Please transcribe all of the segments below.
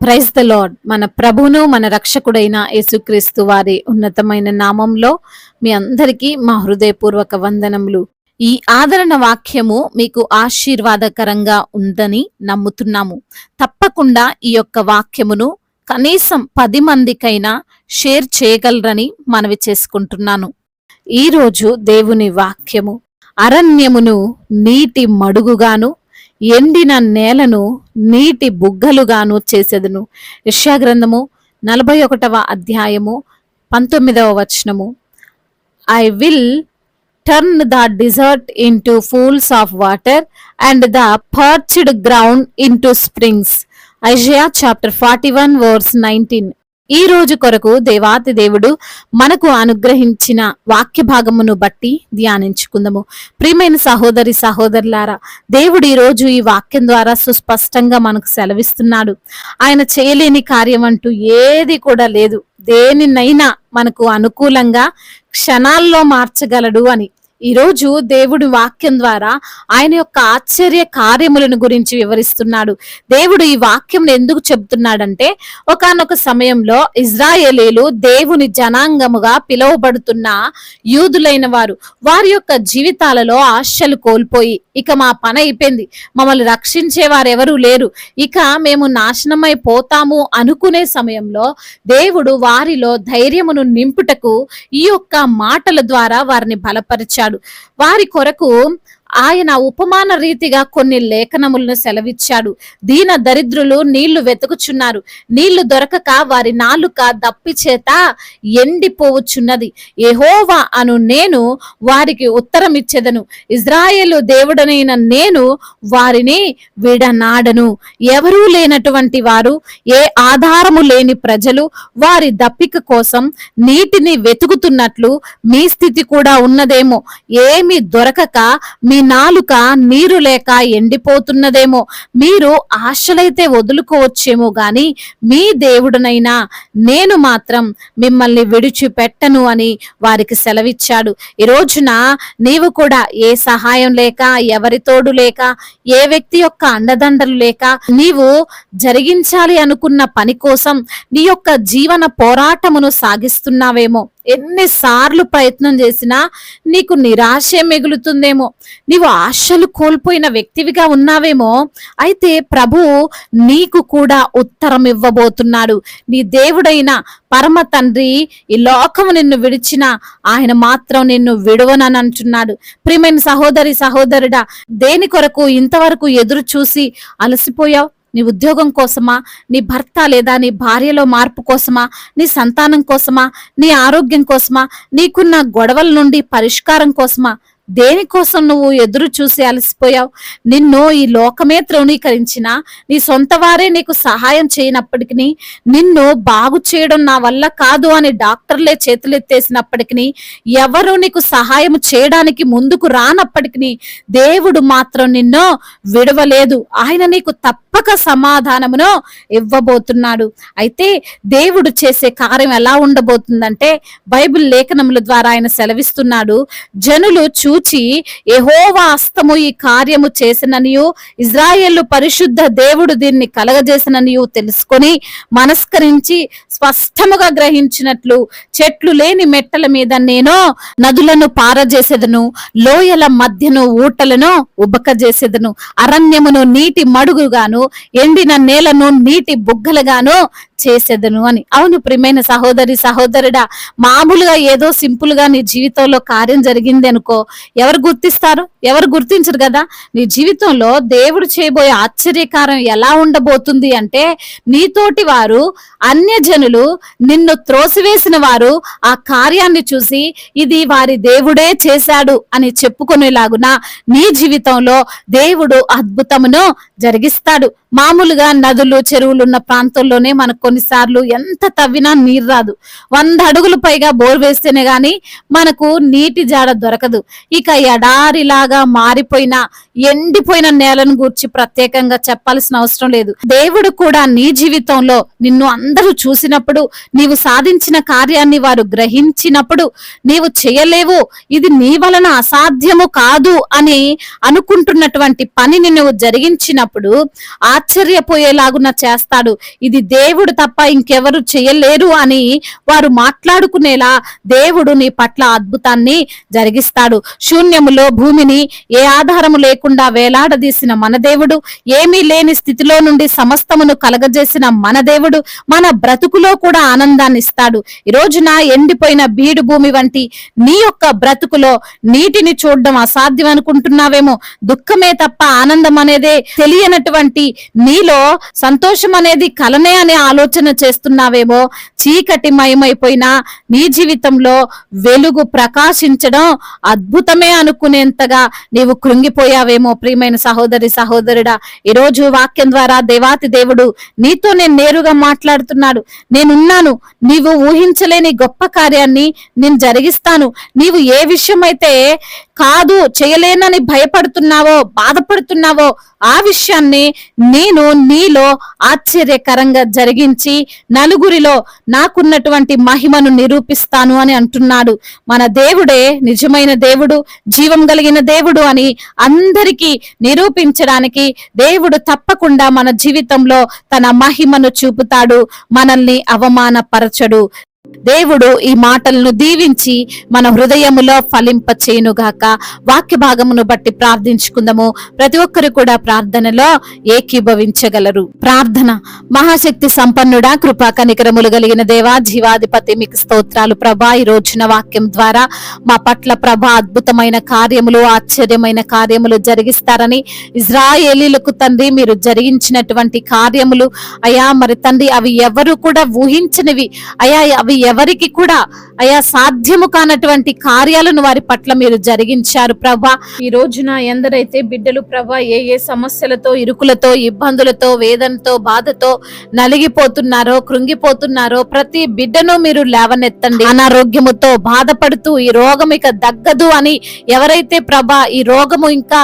Praise the lord. మన ప్రభువును మన రక్షకుడైన యేసుక్రీస్తు వారి ఉన్నతమైన నామంలో మీ అందరికీ మా హృదయపూర్వక వందనములు. ఈ ఆదరణ వాక్యము మీకు ఆశీర్వాదకరంగా ఉందని నమ్ముతున్నాము. తప్పకుండా ఈ యొక్క వాక్యమును కనీసం 10 మందికైనా షేర్ చేయగలరని మనవి చేసుకుంటున్నాను. ఈరోజు దేవుని వాక్యము, అరణ్యమును నీటి మడుగుగాను ఎండిన నేలను నీటి బుగ్గలుగాను చేసెదను. యెషయా గ్రంథము 41వ అధ్యాయము 19వ వచనము. I will turn the desert into pools of water and the parched ground into springs. Isaiah chapter 41 verse 19. ఈ రోజు కొరకు దేవాతి దేవుడు మనకు అనుగ్రహించిన వాక్య భాగమును బట్టి ధ్యానించుకుందాము. ప్రియమైన సహోదరి సహోదరులారా, దేవుడు ఈ రోజు ఈ వాక్యం ద్వారా సుస్పష్టంగా మనకు సెలవిస్తున్నాడు. ఆయన చేయలేని కార్యం అంటూ ఏది కూడా లేదు. దేనినైనా మనకు అనుకూలంగా క్షణాల్లో మార్చగలడు అని ఈ రోజు దేవుడి వాక్యం ద్వారా ఆయన యొక్క ఆశ్చర్య కార్యములను గురించి వివరిస్తున్నాడు. దేవుడు ఈ వాక్యం ఎందుకు చెబుతున్నాడంటే, ఒకానొక సమయంలో ఇజ్రాయేలీలు దేవుని జనాంగముగా పిలువబడుతున్న యూదులైన వారి యొక్క జీవితాలలో ఆశలు కోల్పోయి, ఇక మా పని అయిపోయింది, మమ్మల్ని రక్షించే వారెవరూ లేరు, ఇక మేము నాశనమైపోతాము అనుకునే సమయంలో దేవుడు వారిలో ధైర్యమును నింపుటకు ఈ యొక్క మాటల ద్వారా వారిని బలపరిచాడు. వారి కొరకు ఆయన ఉపమాన రీతిగా కొన్ని లేఖనములను సెలవిచ్చాడు. దీన దరిద్రులు నీళ్లు వెతుకుచున్నారు, నీళ్లు దొరకక వారి నాలుక దప్పి చేత ఎండిపోవచ్చున్నది. యెహోవా అను నేను వారికి ఉత్తరం ఇచ్చెదను, ఇజ్రాయేలు దేవుడనైన నేను వారిని విడనాడను. ఎవరూ లేనటువంటి వారు, ఏ ఆధారము లేని ప్రజలు వారి దప్పిక కోసం నీటిని వెతుకుతున్నట్లు మీ స్థితి కూడా ఉన్నదేమో. ఏమి దొరకక మీ నాలుక నీరు లేక ఎండిపోతున్నదేమో. మీరు ఆశలైతే వదులుకోవచ్చేమో గాని మీ దేవుడనైనా నేను మాత్రం మిమ్మల్ని విడిచిపెట్టను అని వారికి సెలవిచ్చాడు. ఈ రోజున నీవు కూడా ఏ సహాయం లేక, ఎవరి తోడు లేక, ఏ వ్యక్తి యొక్క అండదండలు లేక, నీవు జరిగించాలి అనుకున్న పని కోసం నీ యొక్క జీవన పోరాటమును సాగిస్తున్నావేమో. ఎన్నిసార్లు ప్రయత్నం చేసినా నీకు నిరాశే మిగులుతుందేమో. నీవు ఆశలు కోల్పోయిన వ్యక్తివిగా ఉన్నావేమో. అయితే ప్రభు నీకు కూడా ఉత్తరం ఇవ్వబోతున్నాడు. నీ దేవుడైన పరమ తండ్రి ఈ లోకము నిన్ను విడిచిన ఆయన మాత్రం నిన్ను విడువనని అంటున్నాడు. ప్రియమైన సహోదరి సహోదరుడా, దేని కొరకు ఇంతవరకు ఎదురు చూసి అలసిపోయావు? నీ ఉద్యోగం కోసమా, నీ భర్త లేదా నీ భార్యలో మార్పు కోసమా, నీ సంతానం కోసమా, నీ ఆరోగ్యం కోసమా, నీకున్న గొడవల నుండి పరిష్కారం కోసమా? దేనికోసం నువ్వు ఎదురు చూసి అలసిపోయావు? నిన్ను ఈ లోకమే తృణీకరించిన, నీ సొంత వారే నీకు సహాయం చేయనప్పటికీ, నిన్ను బాగు చేయడం నా వల్ల కాదు అని డాక్టర్లే చేతులెత్తేసినప్పటికీ, ఎవరు నీకు సహాయం చేయడానికి ముందుకు రానప్పటికీ దేవుడు మాత్రం నిన్ను విడవలేదు. ఆయన నీకు తప్పక సమాధానమును ఇవ్వబోతున్నాడు. అయితే దేవుడు చేసే కార్యం ఎలా ఉండబోతుందంటే, బైబిల్ లేఖనముల ద్వారా ఆయన సెలవిస్తున్నాడు. జనులు చూచి యెహోవా హస్తము ఈ కార్యము చేసిననియు, ఇజ్రాయేలు పరిశుద్ధ దేవుడు దీన్ని కలగజేసిననియు తెలుసుకొని మనస్కరించి స్పష్టముగా గ్రహించినట్లు చెట్లు లేని మెట్టల మీద నేను నదులను పారజేసేదను, లోయల మధ్యను ఊటలను ఉబకజేసేదను, అరణ్యమును నీటి మడుగుగాను ఎండిన నేలను నీటి బుగ్గలుగాను చేసేదను అని. అవును ప్రియమైన సహోదరి సహోదరుడా, మామూలుగా ఏదో సింపుల్ గా నీ జీవితంలో కార్యం జరిగింది అనుకో, ఎవరు గుర్తిస్తారు? ఎవరు గుర్తించరు కదా. నీ జీవితంలో దేవుడు చేయబోయే ఆశ్చర్యకారం ఎలా ఉండబోతుంది అంటే, నీతోటి వారు అన్యజనులు, నిన్ను త్రోసివేసిన వారు ఆ కార్యాన్ని చూసి ఇది వారి దేవుడే చేశాడు అని చెప్పుకునేలాగున నీ జీవితంలో దేవుడు అద్భుతమును జరిగిస్తాడు. మామూలుగా నదులు చెరువులు ఉన్న ప్రాంతంలోనే మనకు కొన్నిసార్లు ఎంత తవ్వినా నీరు రాదు. 100 అడుగులు పైగా బోర్ వేస్తేనే గాని మనకు నీటి జాడ దొరకదు. ఇక ఎడారిలాగా మారిపోయిన ఎండిపోయిన నేలను గూర్చి ప్రత్యేకంగా చెప్పాల్సిన అవసరం లేదు. దేవుడు కూడా నీ జీవితంలో నిన్ను అందరూ చూసిన వచ్చినప్పుడు, నీవు సాధించిన కార్యాన్ని వారు గ్రహించినప్పుడు, నీవు చేయలేవు, ఇది నీ వలన అసాధ్యము కాదు అని అనుకుంటున్నటువంటి పనిని నువ్వు జరిగించినప్పుడు ఆశ్చర్యపోయేలాగున చేస్తాడు. ఇది దేవుడు తప్ప ఇంకెవరు చేయలేరు అని వారు మాట్లాడుకునేలా దేవుడు నీ పట్ల అద్భుతాన్ని జరిగిస్తాడు. శూన్యములో భూమిని ఏ ఆధారము లేకుండా వేలాడదీసిన మన దేవుడు, ఏమీ లేని స్థితిలో నుండి సమస్తమును కలగజేసిన మన దేవుడు మన బ్రతుకులో కూడా ఆనందాన్ని ఇస్తాడు. ఈ రోజున ఎండిపోయిన బీడు భూమి వంటి నీ యొక్క బ్రతుకులో నీటిని చూడడం అసాధ్యం అనుకుంటున్నావేమో, దుఃఖమే తప్ప ఆనందం అనేదే తెలియనటువంటి నీలో సంతోషం అనేది కలనే అనే ఆలోచన చేస్తున్నావేమో, చీకటి మయమైపోయిన నీ జీవితంలో వెలుగు ప్రకాశించడం అద్భుతమే అనుకునేంతగా నీవు కృంగిపోయావేమో. ప్రియమైన సహోదరి సహోదరుడా, ఈరోజు వాక్యం ద్వారా దేవాతి దేవుడు నీతో నేను నేరుగా మాట్లాడుతున్నాడు. నేనున్నాను, నీవు ఊహించలేని గొప్ప కార్యాన్ని నేను జరిగిస్తాను. నీవు ఏ విషయమైతే కాదు చేయలేనని భయపడుతున్నావో బాధపడుతున్నావో ఆ విషయాన్ని నేను నీలో ఆశ్చర్యకరంగా జరిగించి నలుగురిలో నాకున్నటువంటి మహిమను నిరూపిస్తాను అని అంటున్నాడు. మన దేవుడే నిజమైన దేవుడు, జీవం కలిగిన దేవుడు అని అందరికీ నిరూపించడానికి దేవుడు తప్పకుండా మన జీవితంలో తన మహిమను చూపుతాడు, మనల్ని అవమానపరచడు. దేవుడు ఈ మాటలను దీవించి మన హృదయములో ఫలింప చేయునుగాక. వాక్య భాగమును బట్టి ప్రార్థించుకుందాము. ప్రతి ఒక్కరు కూడా ప్రార్థనలో ఏకీభవించగలరు. ప్రార్థన. మహాశక్తి సంపన్నుడా, కృపా కనికరములు కలిగిన దేవా, జీవాధిపతి మీకు స్తోత్రాలు ప్రభా. ఈ రోజున వాక్యం ద్వారా మా పట్ల ప్రభా అద్భుతమైన కార్యములు, ఆశ్చర్యమైన కార్యములు జరిగిస్తారని ఇజ్రాయేలీలకు తండ్రి మీరు జరిగించినటువంటి కార్యములు అయా మరి తండ్రి అవి ఎవరు కూడా ఊహించనివి అయా, అవి ఎవరికి కూడా అయా సాధ్యము కానటువంటి కార్యాలను వారి పట్ల మీరు జరిగించారు ప్రభా. ఈ రోజున ఎందరైతే బిడ్డలు ప్రభా ఏ ఏ సమస్యలతో, ఇరుకులతో, ఇబ్బందులతో, వేదనతో, బాధతో నలిగిపోతున్నారో, కృంగిపోతున్నారో ప్రతి బిడ్డను మీరు లేవనెత్తండి. అనారోగ్యముతో బాధపడుతూ ఈ రోగం ఇక దగ్గదు అని ఎవరైతే ప్రభా ఈ రోగము ఇంకా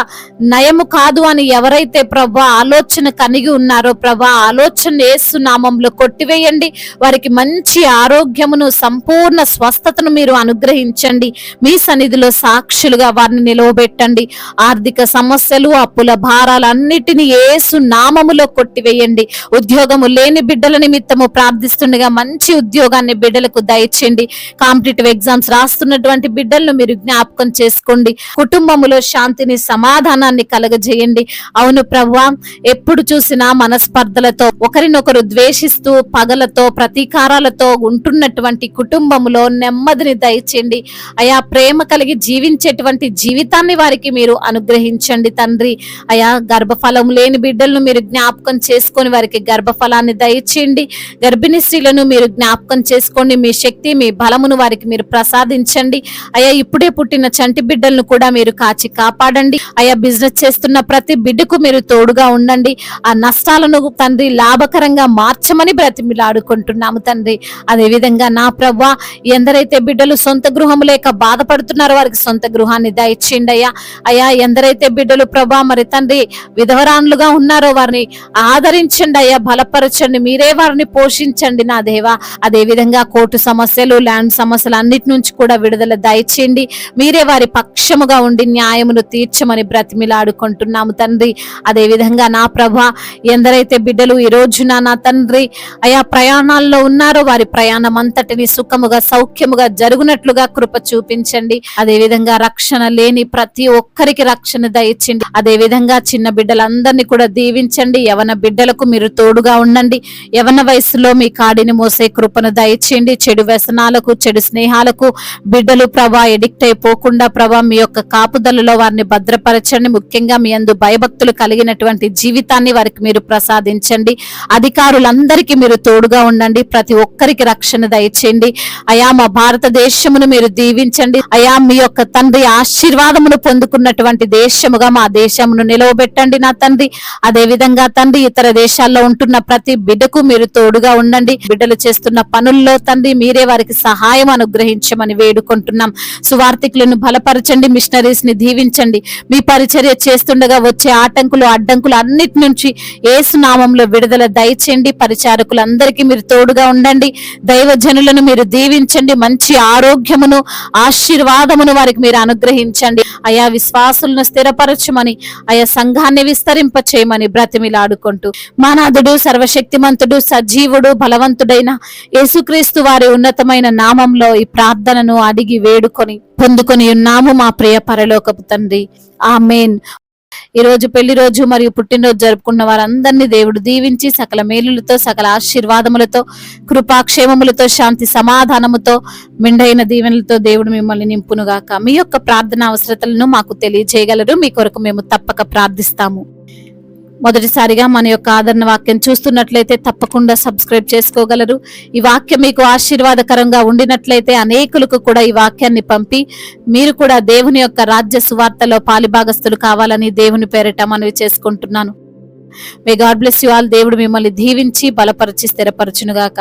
నయము కాదు అని ఎవరైతే ప్రభా ఆలోచన కలిగి ఉన్నారో ప్రభా, ఆలోచన యేసు నామములో కొట్టివేయండి. వారికి మంచి ఆరోగ్యమును, సంపూర్ణ స్వస్థతను మీరు అనుగ్రహించండి. మీ సన్నిధిలో సాక్షులుగా వారిని నిలవబెట్టండి. ఆర్థిక సమస్యలు, అప్పుల భారాలన్నిటినీ యేసు నామములో కొట్టివేయండి. ఉద్యోగము లేని బిడ్డల నిమిత్తము ప్రార్థిస్తుండగా మంచి ఉద్యోగాన్ని బిడ్డలకు దయచేయండి. కాంపిటేటివ్ ఎగ్జామ్స్ రాస్తున్నటువంటి బిడ్డలను మీరు జ్ఞాపకం చేసుకోండి. కుటుంబములో శాంతిని, సమాధానాన్ని కలగజేయండి. అవును ప్రభువా, ఎప్పుడు చూసినా మనస్పర్ధలతో, ఒకరినొకరు ద్వేషిస్తూ, పగలతో, ప్రతీకారాలతో ఉంటున్నటువంటి కుటుంబములో నెమ్మదిని దయచేయండి అయా. ప్రేమ కలిగి జీవించేటువంటి జీవితాన్ని వారికి మీరు అనుగ్రహించండి తండ్రి. అయా గర్భఫలం లేని బిడ్డలను మీరు జ్ఞాపకం చేసుకొని వారికి గర్భఫలాన్ని దయచేయండి. గర్భిణీ స్త్రీలను మీరు జ్ఞాపకం చేసుకోండి. మీ శక్తి, మీ బలమును వారికి మీరు ప్రసాదించండి అయా. ఇప్పుడే పుట్టిన చంటి బిడ్డలను కూడా మీరు కాచి కాపాడండి అయా. బిజినెస్ చేస్తున్న ప్రతి బిడ్డకు మీరు తోడుగా ఉండండి. ఆ నష్టాలను తండ్రి లాభకరంగా మార్చమని బ్రతిమిలాడుకుంటున్నాము తండ్రి. అదే విధంగా నా ప్రభువా, ఎందరైతే బిడ్డలు సొంత గృహం లేక బాధపడుతున్నారో వారికి సొంత గృహాన్ని దయచేయండి అయ్యా. అయ్యా ఎందరైతే బిడ్డలు ప్రభా మరి తండ్రి విధవరాన్లుగా ఉన్నారో వారిని ఆదరించండి అయ్యా, బలపరచండి, మీరే వారిని పోషించండి నా దేవా. అదే విధంగా కోర్టు సమస్యలు, ల్యాండ్ సమస్యలు అన్నిటి నుంచి కూడా విడుదల దయచేయండి. మీరే వారి పక్షముగా ఉండి న్యాయమును తీర్చమని బ్రతిమిలాడుకుంటున్నాము తండ్రి. అదే విధంగా నా ప్రభా, ఎందరైతే బిడ్డలు ఈ రోజున నా తండ్రి అయా ప్రయాణాల్లో ఉన్నారో వారి ప్రయాణం అంతటిని సుఖముగా, సౌఖ్యముగా జరుగునట్లుగా కృప చూపించండి. అదే విధంగా రక్షణ లేని ప్రతి ఒక్కరికి రక్షణ దయచేయండి. అదే విధంగా చిన్న బిడ్డలందరినీ కూడా దీవించండి. యవన బిడ్డలకు మీరు తోడుగా ఉండండి. యవన వయసులో మీ కాడిని మోసే కృపను దయచేయండి. చెడు వ్యసనాలకు, చెడు స్నేహాలకు బిడ్డలు ప్రభా ఎడిక్ట్ అయిపోకుండా ప్రభా మీ యొక్క కాపుదలలో వారిని భద్రపరచండి. ముఖ్యంగా మీ యందు భయభక్తులు కలిగినటువంటి జీవితాన్ని వారికి మీరు ప్రసాదించండి. అధికారులందరికీ మీరు తోడుగా ఉండండి. ప్రతి ఒక్కరికి రక్షణ దయచేయండి అయా. మా భారతదేశమును మీరు దీవించండి అయా. మీ యొక్క తండ్రి ఆశీర్వాదమును పొందుకున్నటువంటి దేశముగా మా దేశమును నిలవబెట్టండి నా తండ్రి. అదే విధంగా తండ్రి ఇతర దేశాల్లో ఉంటున్న ప్రతి బిడ్డకు మీరు తోడుగా ఉండండి. బిడ్డలు చేస్తున్న పనుల్లో తండ్రి మీరే వారికి సహాయం అనుగ్రహించమని వేడుకుంటున్నాం. సువార్థికులను బలపరచండి, మిషనరీస్ ని దీవించండి. మీ పరిచర్య చేస్తుండగా వచ్చే ఆటంకులు అడ్డంకులు అన్నిటి నుంచి యేసు నామములో విడుదల దయచేయండి. పరిచారకులందరికీ మీరు తోడుగా ఉండండి. దైవజనులను మీరు దీవించండి. మంచి ఆరోగ్యమును ఆశీర్వాదమును వారికి మీరు అనుగ్రహించండి అయా. విశ్వాసులను స్థిరపరచమని అయా, సంఘాన్ని విస్తరింప చేయమని బ్రతిమిలాడుకుంటూ మానాథుడు సర్వశక్తిమంతుడు సజీవుడు బలవంతుడైన యేసుక్రీస్తు వారి ఉన్నతమైన నామంలో ఈ ప్రార్థనను అడిగి వేడుకొని పొందుకొని ఉన్నాము మా ప్రియ పరలోకపు తండ్రి. ఆమేన్. ఈ రోజు పెళ్లి రోజు మరియు పుట్టినరోజు జరుపుకున్న వారందరినీ దేవుడు దీవించి సకల మేలులతో సకల ఆశీర్వాదములతో కృపాక్షేమములతో శాంతి సమాధానముతో మెండైన దీవెనలతో దేవుడు మిమ్మల్ని నింపునుగాక. మీ యొక్క ప్రార్థన అవసరతలను మాకు తెలియజేయగలరు. మీ కొరకు మేము తప్పక ప్రార్థిస్తాము. మొదటిసారిగా మన యొక్క ఆదరణ వాక్యం చూస్తున్నట్లయితే తప్పకుండా సబ్స్క్రైబ్ చేసుకోగలరు. ఈ వాక్యం మీకు ఆశీర్వాదకరంగా ఉండినట్లయితే అనేకులకు కూడా ఈ వాక్యాన్ని పంపి మీరు కూడా దేవుని యొక్క రాజ్య సువార్తలో పాలిభాగస్తులు కావాలని దేవుని పేరిట మనవి చేసుకుంటున్నాను. May God bless you all. దేవుడు మిమ్మల్ని దీవించి బలపరిచి స్థిరపరచునుగాక.